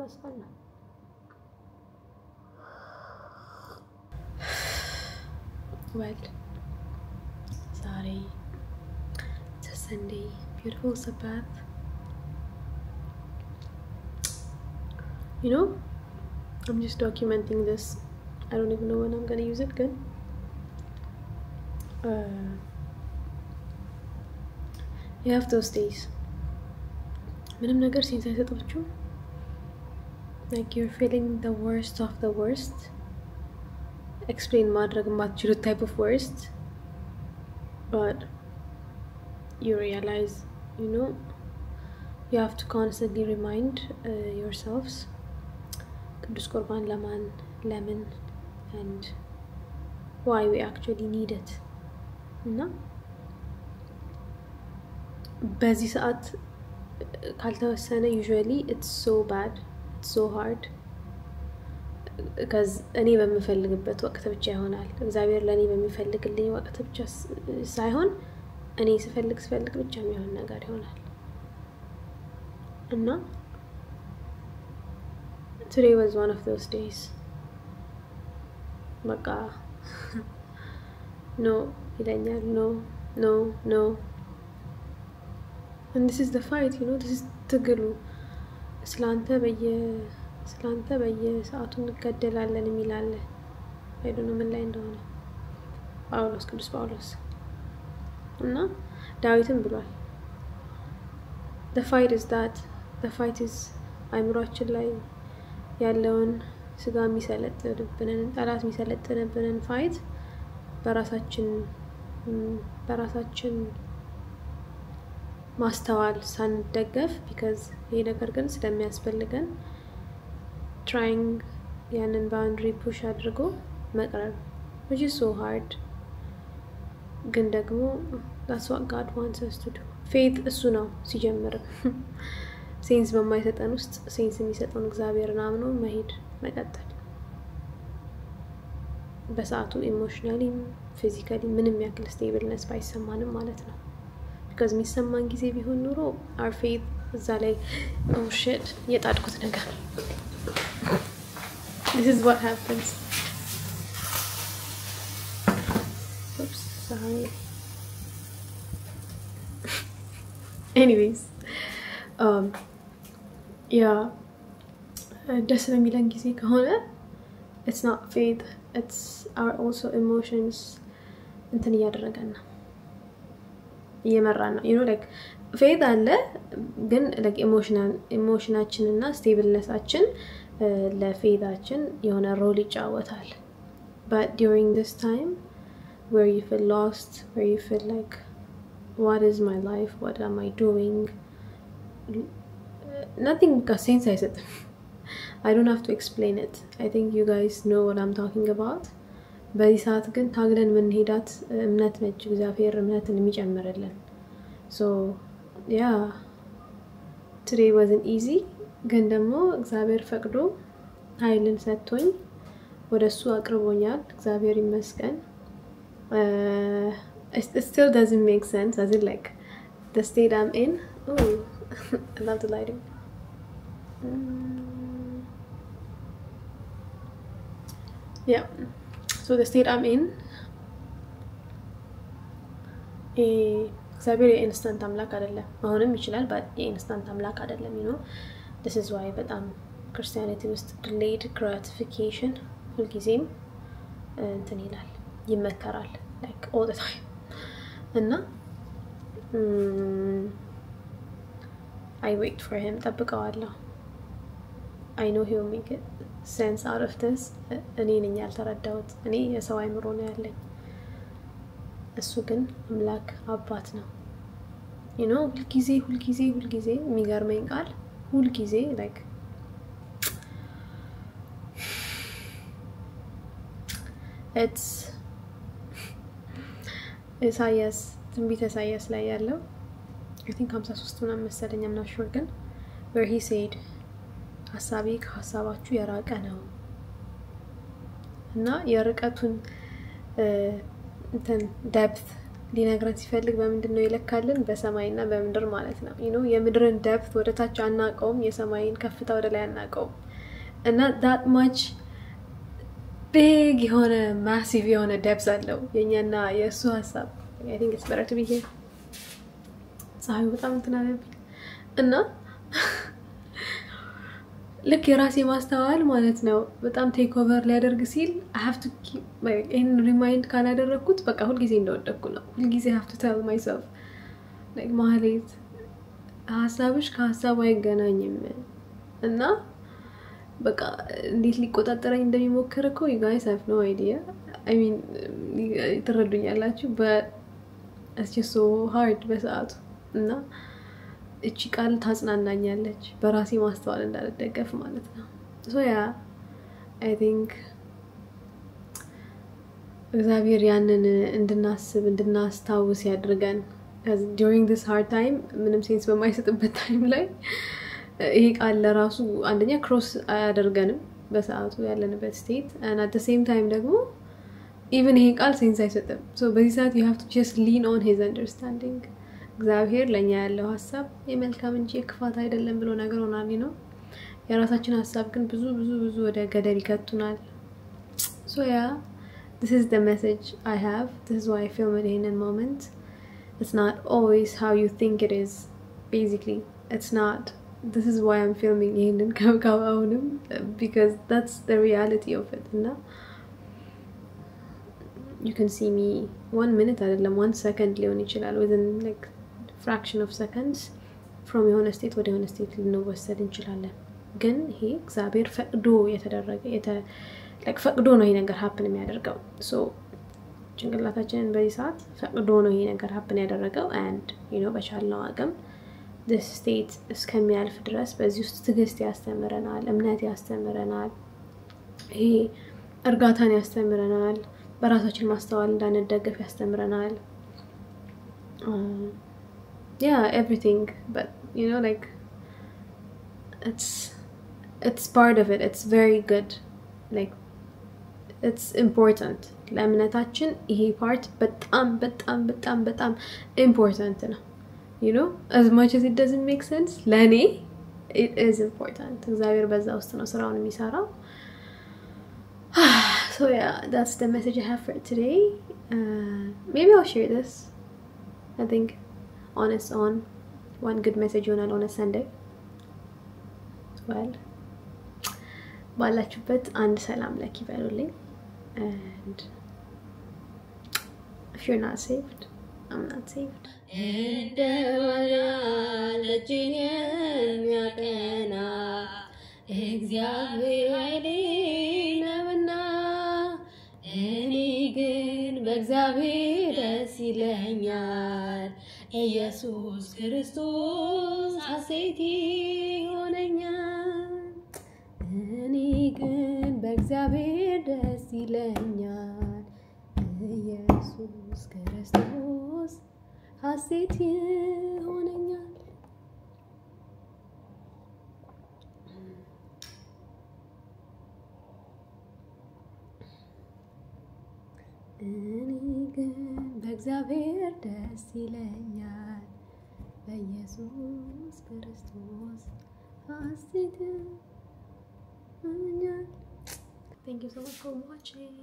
መስፈን ነው well sorry it's a Sunday beautiful Sabbath you know I'm just documenting this I don't even know when I'm gonna use it good you have those days ምንም ነገር ሲንስ አይሰጣችሁ like you're feeling the worst of the worst explain ማድረግ ማትችሉ type of worst but you realize you know you have to constantly remind yourselves ቅዱስ ቁርባን ለማን ለምን and why we actually need it እና በዚህ ሰዓት ካልተወሰነ usually it's so bad it's so hard because እኔ በመፈልግበት ወቅት ብቻ ይሆናል እግዚአብሔር ለኔ በሚፈልግልኝ ወቅት ብቻ ሳይሆን እኔ ስፈልግ ብቻ የሚሆን ነገር ይሆናል እና today was one of those days በቃ no ይለኛል no and this is the fight you know this is ትግሉ ስላንተ በየሰዓቱ እንገደላለን የሚላለ I don't know ምን ላይ እንደሆነ ቅዱስ ጳውሎስ እና ዳዊትም ብሏል the fight is አይምሮአችን ላይ ያለውን ስጋ የሚሰለጥንብንን ጠላት የሚሰለጥንብንን fight በራሳችን ማስተዋል ሳንደገፍ because ይሄ ነገር ግን ስለሚያስፈልገን trying ያንን boundary push አድርጎ መቅረብ which is so hard ግን ደግሞ that's what God wants us to do faith እሱ ነው ሲጀምር ሴንስ በማይሰጠን ውስጥ ሴንስ የሚሰጠውን እግዚአብሔርን አምኖ መሄድ መቀጠል በሰዓቱ ኢሞሽናሊ ፊዚካሊ ምንም ያክል ስቴብልነስ ባይሰማንም ማለት ነው because የሚሰማን ጊዜ ቢሆን ኑሮ our faith እዛ ላይ oh shit የጣድኩት ነገር this is what happens oops sorry anyways yeah ደስ በሚለን ጊዜ ከሆነ it's not faith it's our also emotions እንትን እያደረገን ነው እየመራን ነው you know like faith አለ ግን like emotionaችን እና stablenessአችን ለfaithአችን የሆነ ሮል ይጫወታል but during this time where you feel lost where you feel like what is my life what am I doing nothing makes sense I said I don't have to explain it I think you guys know what I'm talking about በዚህ ሰዓት ግን ታግለን ምን ሄዳት እምነት ነች እግዚአብሔር እምነትን የሚጨምርልን so yeah today wasn't easy ግን ደግሞ እግዚአብሔር ፈቅዶ ኃይልን ሰጥቶኝ ወደሱ አቅርቦኛል እግዚአብሔር ይመስገን it still doesn't make sense as in like the state I'm in oh I love the lighting yeah so the state I'm in እግዚአብሔር የኢንስታንት አምላክ አይደለም አሁንም ይችላል but የኢንስታንት አምላክ አይደለም you know this is why በጣም ክርስቲያኒቲ ውስጥ delayed gratification ሁልጊዜም እንትን ይላል ይመከራል like all the time እና I wait for him ጠብቀዋለሁ I know he will make it sense out of this እኔ ነኝ ያልተረዳሁት እኔ የሰው አይምሮ ነው ያለኝ እሱ ግን አምላክ አባት ነው you know ሁልጊዜ የሚገርመኝ ቃል ሁልጊዜ like it's ኢሳይያስ ትንቢተ ኢሳይያስ ላይ ያለው I think 53 ምናምን መሰለኝ I'm not sure ግን where he said ሐሳቤ ከሐሳባችሁ የራቀ ነው እና የርቀቱን እንትን depth ሊነግረን ሲፈልግ በምንድነው ይለካልን በሰማይና በምድር ማለት ነው የምድርን depth ወደ ታች አናቀውም የሰማይን ከፍታ ወደ ላይ አናቀውም እና that much big የሆነ massive የሆነ depth አለው የኛና የሱ ሐሳብ I think it's better to be here ፀሐዩ በጣም እንትናለብኝ እና ልክ የራሴ ማስተዋል ማለት ነው በጣም ቴክ ኦቨር ሊያደርግ ሲል I have to keep in remind ካላደረኩት በቃ ሁሉ ጊዜ እንደወደኩ ነው ሁሉ ጊዜ I have to tell myself like ማለት ሐሳብሽ ከሐሳቡ አይገናኝም እና በቃ እንዴት ሊቆጣጠረኝ እንደሚሞክር እኮ you guys have no idea I mean ትረዱኛላችሁ but it's just so hard በሰዓቱ እና እቺ ቃል ታጽናናኛለች በራሴ ማስተዋል እንዳልደገፍ ማለት ነው so yeah I think እግዚአብሔር ያንን እንድናስብ እንድናስታውስ ያድርገን because during this hard time ምንም ሴንስ በማይሰጥበት ታይም ላይ ይሄ ቃል ለራሱ አንደኛ ክሮስ አያደርገንም በሰዓቱ ያለንበት state and at the same time ደግሞ even ይሄ ቃል ሴንስ አይሰጥም so በዚህ ሰዓት you have to just lean on his understanding እግዚአብሔር ለኛ ያለው ሐሳብ የመልካም እንጂ የክፋት አይደለም ብሎ ነገርውናል ነው የራሳችን ሐሳብ ግን ብዙ ወደ ገደል ይከቱናል so yeah this is the message I have this is why I film it in a moment it's not always how you think it is basically it's not this is why I'm filming in Kawkawaunum because that's the reality of it no you can see me 1 minute አይደለም 1 second ሊሆን ይችላል within like fraction of seconds from የሆነ state ወደ የሆነ state ልንወሰድ እንችላለን ግን ይሄ እግዚአብሔር ፈቅዶ የተደረገ like ፈቅዶ ነው ይሄ ነገር happen የሚያደርገው so ጭንቅላታችንን በዚህ ሰዓት ፈቅዶ ነው ይሄ ነገር happen ያደረገው and በቻልነው አቅም this state እስከሚያልፍ ድረስ በዚህ ውስጥ ትግስት ያስተምረናል እምነት ያስተምረናል ይሄ እርጋታን ያስተምረናል በራሳችን ማስተዋል እንዳንደገፍ ያስተምረናል yeah everything but like it's part of it it's very good like it's important ለእምነታችን ይሄ part በጣም important ነው as much as it doesn't make sense ለኔ it is important እግዚአብሔር በዛ ውስጥ ነው ስራውን የሚሰራው so yeah that's the message I have for today maybe I'll share this I think on its own one good message on a Sunday well ባላችሁበት አንድ ሰላም ለኪ በሉልኝ and if you're not saved I'm not saved and ለጅን የሚያቀና እግዚአብሔር አይደለምና እኔ ግን በእግዚአብሔር ደስ ይለኛል ኢየሱስ ክርስቶስ ሐሴት ይሆነኛል እኔ ግን በእግዚአብሔር ደስ ይለኛል ኢየሱስ ክርስቶስ ሐሴት ይሆነኛል እኔ ግን በእግዚአብሔር ደስ ይለኛል በኢየሱስ ክርስቶስ ሐሴት ይሆነኛል Thank you so much for watching